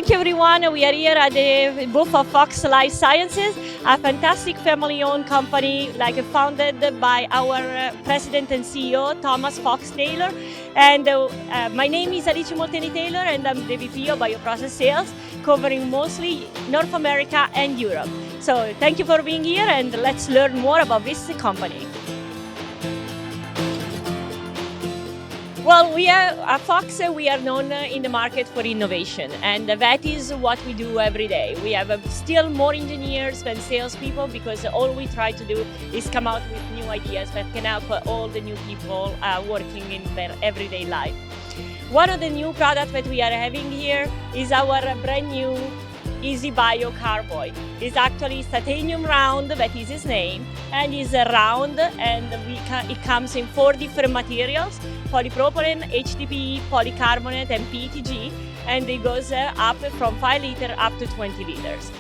Thank you, everyone. We are here at the booth of Foxx Life Sciences, a fantastic family-owned company founded by our president and CEO, Foxx Taylor. And my name is Alice Molteni Taylor, and I'm the VP of BioProcess Sales, covering mostly North America and Europe. So thank you for being here, and let's learn more about this company. Well, at Foxx, we are known in the market for innovation, and that is what we do every day. We have still more engineers than salespeople because all we try to do is come out with new ideas that can help all the new people working in their everyday life. One of the new products that we are having here is our brand new Easy Bio Carboy. It's actually titanium round, that is its name, and is round, and it comes in 4 different materials: polypropylene, HDPE, polycarbonate, and PETG, and it goes up from 5 liters up to 20 liters.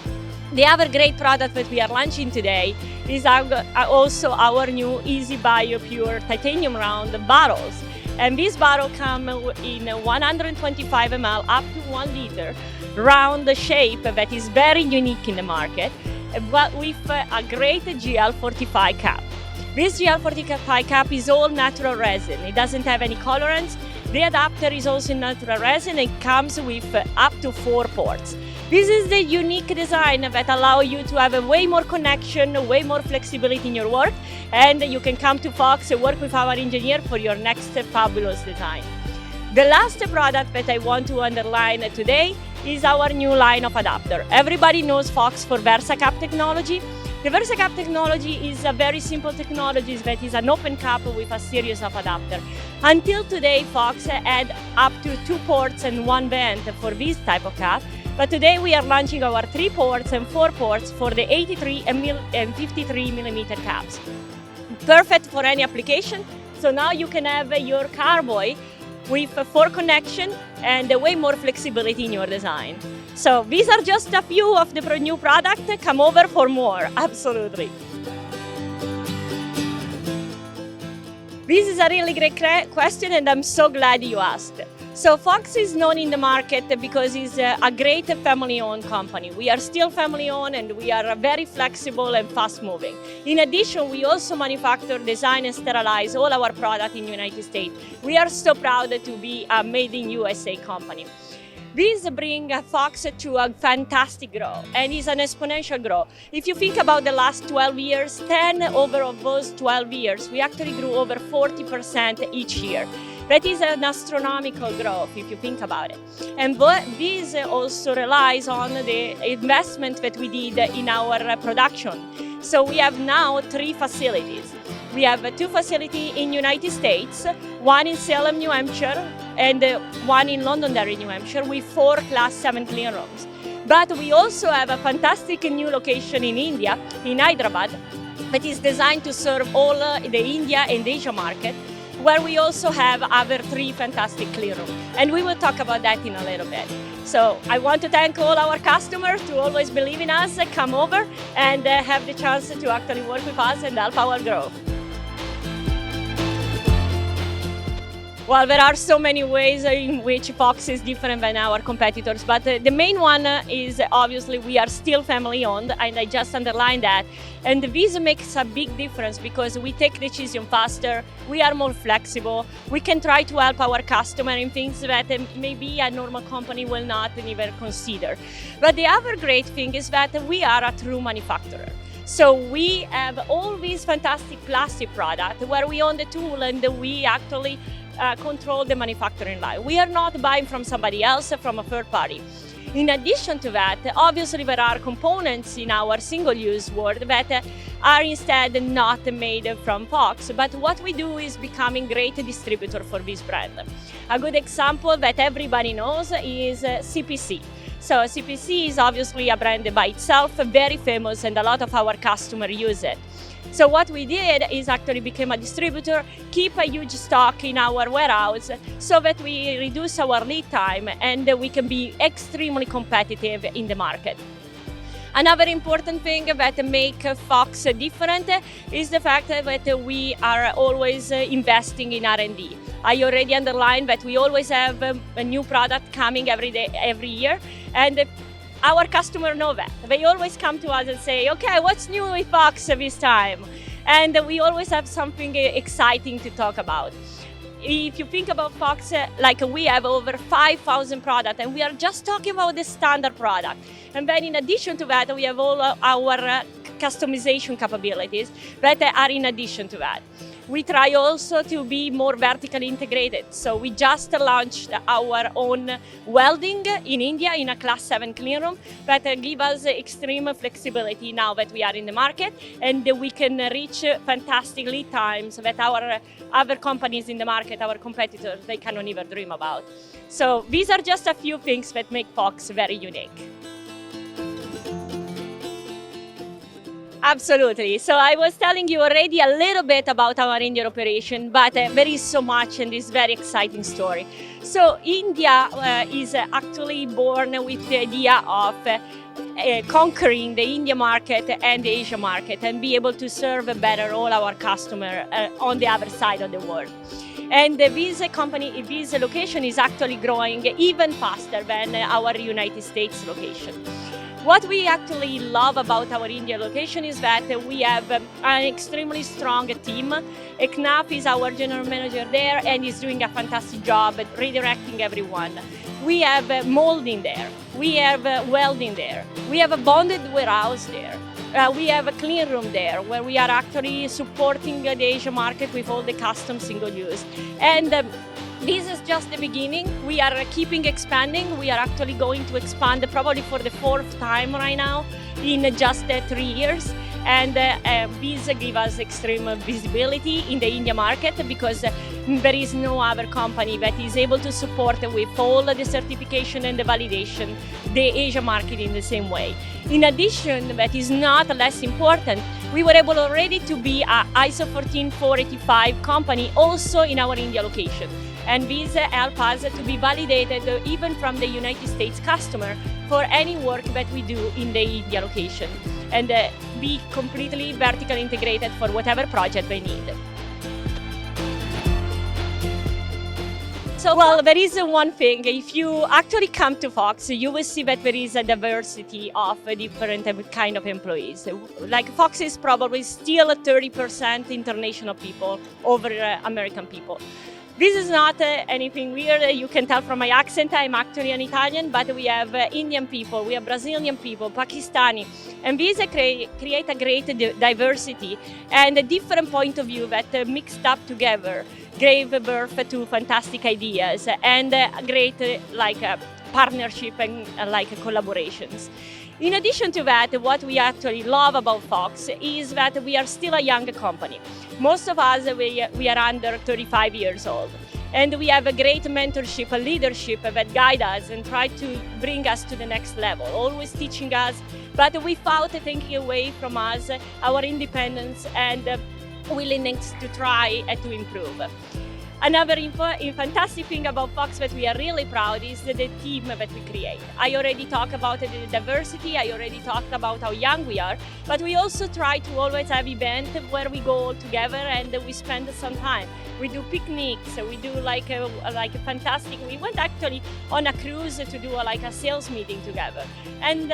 The other great product that we are launching today is also our new Easy Bio Pure titanium round bottles. And this bottle comes in 125 ml up to 1 liter, round shape that is very unique in the market, but with a great GL45 cap. This GL45 cap is all natural resin. It doesn't have any colorants. The adapter is also natural resin. It comes with up to 4 ports. This is the unique design that allows you to have a way more connection, way more flexibility in your work, and you can come to Foxx and work with our engineer for your next fabulous design. The last product that I want to underline today is our new line of adapter. Everybody knows Foxx for VersaCap technology. The VersaCap technology is a very simple technology that is an open cap with a series of adapters. Until today, Foxx had up to 2 ports and 1 vent for this type of cap, but today we are launching our 3 ports and 4 ports for the 83 and 53 millimeter caps. Perfect for any application, so now you can have your carboy with 4 connection and way more flexibility in your design. So these are just a few of the new products. Come over for more, absolutely. This is a really great question, and I'm so glad you asked. So Foxx is known in the market because it's a great family-owned company. We are still family-owned, and we are very flexible and fast-moving. In addition, we also manufacture, design, and sterilize all our products in the United States. We are so proud to be a made in USA company. This brings Foxx to a fantastic growth, and it's an exponential growth. If you think about the last 12 years, 10 over of those 12 years, we actually grew over 40% each year. That is an astronomical growth if you think about it. And this also relies on the investment that we did in our production. So we have now 3 facilities. We have 2 facilities in United States, 1 in Salem, New Hampshire, and 1 in Londonderry, New Hampshire, with 4 Class 7 clean rooms. But we also have a fantastic new location in India, in Hyderabad, that is designed to serve all the India and Asia market, where we also have other 3 fantastic clean rooms. And we will talk about that in a little bit. So I want to thank all our customers to always believe in us, come over and have the chance to actually work with us and help our growth. Well, there are so many ways in which Foxx is different than our competitors, but the main one is obviously we are still family-owned, and I just underlined that. And this makes a big difference because we take decisions faster, we are more flexible, we can try to help our customer in things that maybe a normal company will not even consider. But the other great thing is that we are a true manufacturer. So we have all these fantastic plastic products where we own the tool and we actually control the manufacturing line. We are not buying from somebody else, from a third party. In addition to that, obviously there are components in our single-use world that are instead not made from Foxx, but what we do is becoming great distributor for this brand. A good example that everybody knows is CPC. So CPC is obviously a brand by itself, very famous, and a lot of our customers use it. So what we did is actually become a distributor, keep a huge stock in our warehouse so that we reduce our lead time and we can be extremely competitive in the market. Another important thing that makes Foxx different is the fact that we are always investing in R&D. I already underlined that we always have a new product coming every year, and our customers know that. They always come to us and say, okay, what's new with Foxx this time? And we always have something exciting to talk about. If you think about Foxx, we have over 5,000 products, and we are just talking about the standard product. And then in addition to that, we have all our customization capabilities that are in addition to that. We try also to be more vertically integrated. So we just launched our own welding in India in a Class 7 clean room that give us extreme flexibility now that we are in the market, and we can reach fantastic lead times that our other companies in the market, our competitors, they cannot even dream about. So these are just a few things that make Foxx very unique. Absolutely. So I was telling you already a little bit about our Indian operation, but there is so much in this very exciting story. So India is actually born with the idea of conquering the India market and the Asia market and be able to serve better all our customers on the other side of the world. And this location is actually growing even faster than our United States location. What we actually love about our India location is that we have an extremely strong team. Eknath is our general manager there, and he's doing a fantastic job at redirecting everyone. We have molding there, we have welding there, we have a bonded warehouse there. We have a clean room there where we are actually supporting the Asia market with all the custom single use. And this is just the beginning. We are keeping expanding. We are actually going to expand probably for the 4th time right now in just 3 years. And this gives us extreme visibility in the India market because there is no other company that is able to support with all the certification and the validation the Asia market in the same way. In addition, that is not less important, we were able already to be a ISO 14485 company also in our India location. And this helps us to be validated even from the United States customer for any work that we do in the India location, and be completely vertically integrated for whatever project they need. So, well, there is one thing. If you actually come to Foxx, you will see that there is a diversity of different kind of employees. Like Foxx is probably still 30% international people over American people. This is not anything weird. You can tell from my accent, I'm actually an Italian, but we have Indian people, we have Brazilian people, Pakistani, and these create a great diversity and a different point of view that mixed up together gave birth to fantastic ideas and great partnership and collaborations. In addition to that, what we actually love about Foxx is that we are still a young company. Most of us, we are under 35 years old. And we have a great mentorship and leadership that guide us and try to bring us to the next level, always teaching us, but without taking away from us our independence and willingness to try and to improve. Another fantastic thing about Foxx that we are really proud is the team that we create. I already talked about the diversity, I already talked about how young we are, but we also try to always have events where we go all together and we spend some time. We do picnics, we do like a fantastic, we went actually on a cruise to do a sales meeting together. And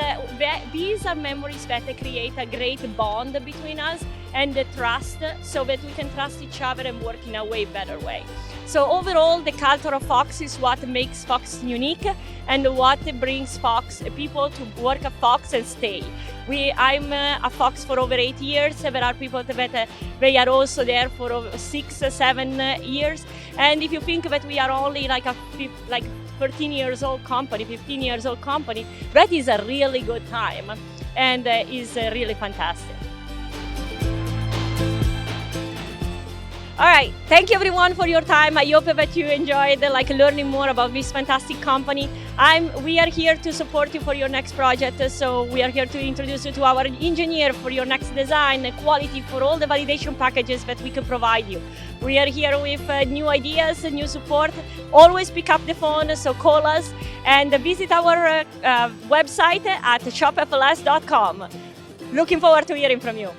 these are memories that create a great bond between us and the trust, so that we can trust each other and work in a way better way. So overall, the culture of Foxx is what makes Foxx unique and what brings Foxx people to work at Foxx and stay. I'm at Foxx for over 8 years. There are people that they are also there for over 6, 7 years. And if you think that we are only like 13 years old company, 15 years old company, that is a really good time and is really fantastic. All right. Thank you everyone for your time. I hope that you enjoyed learning more about this fantastic company. We are here to support you for your next project. So we are here to introduce you to our engineer for your next design, quality for all the validation packages that we can provide you. We are here with new ideas, new support. Always pick up the phone, so call us and visit our website at shopfls.com. Looking forward to hearing from you.